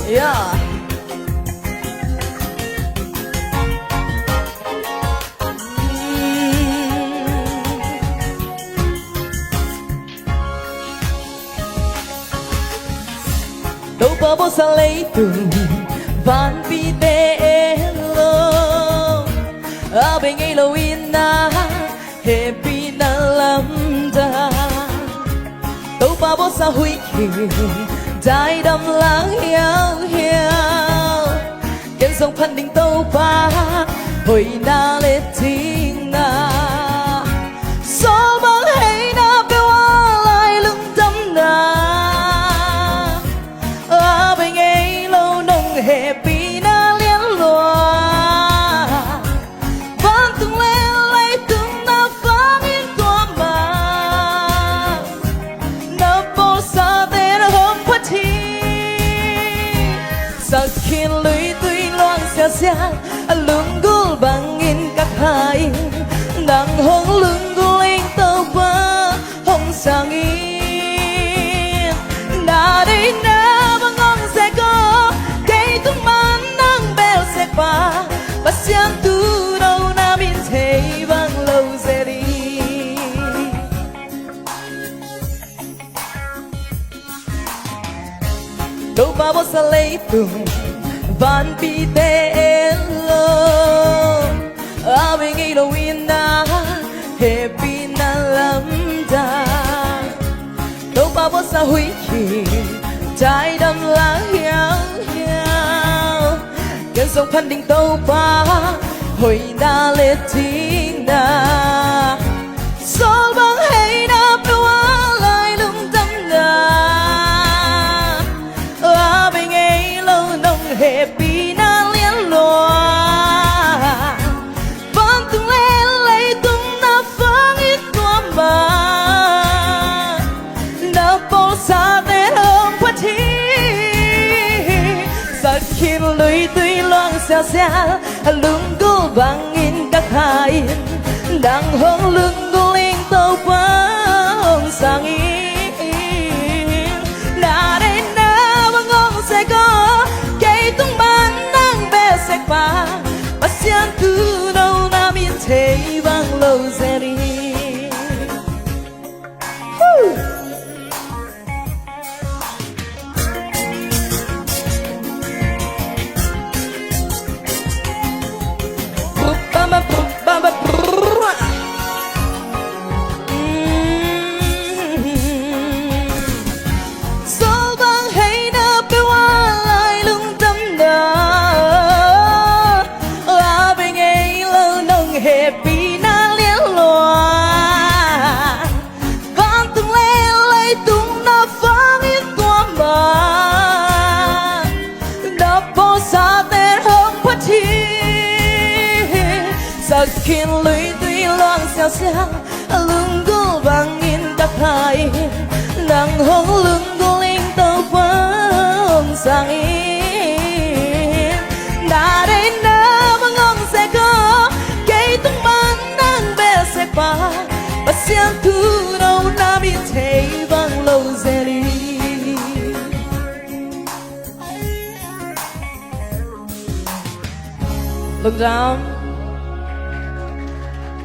Yeah. Đâu bao bố xa lấy từng van video ở bên ngay lâu ina happy na lắm ta đâu bao bố xa huy kỳ trái đâm lãng hiao hiao kiến sông phân đình tâu ba hồi na lệ thiên na số bóng hay na bêu lại lưng tâm na ở bên ngay lâu nông happy na liên loa vẫn từng lên lấy từng na phán yên tua mà na bố xa tên hôm phát thi sa khiến lưới tuy loang xa xa lưng gul bangin các hai đang hong lưng guling tàu ba hong sang yên đã đây na bang ngon sẽ có cây tung man nang bèo sẽ qua bắt xiang tu đâu na min thấy vang lâu sẽ đi đâu ba bố sa lấy từng van bi te ở bên ngay lâu ina happy na lắm ta đâu bao bố xa huy kỳ trái đâm lá hiao hiao kiến sông phân đình tâu ba hồi na lệ thiên na số bóng hay na đua lại lung tâm na ở bên ngay lâu nông happy na liên loa vẫn từng lên lấy tung na phán ít tua mà na bố xa tên hôm phát thi sa khiến lưới tuy loang xa xa lưng gul vang in các hai đang hong lưng guling tàu ba hong sang yên đã đây na bang ngon sẽ có cây tung ban đang bé sẽ qua bắt xiang tu đâu na miền thấy vang lâu sẽ đi số băng hay na bêu lại lưng tâm na ở bên ngay lâu nông happy na liên loa vẫn từng lên lấy tung na phán ít tua mà na bố xa tên hôm phát thi sa khiến lưới tuy loang xao xao lưng gul vang in các hai đang hong lưng guling tàu ba hong sang yên đã đây na bang ngon sẽ có cây tung ban đang bé sẽ qua bắt xiang tu đâu na biết thấy vang lâu sẽ đi look down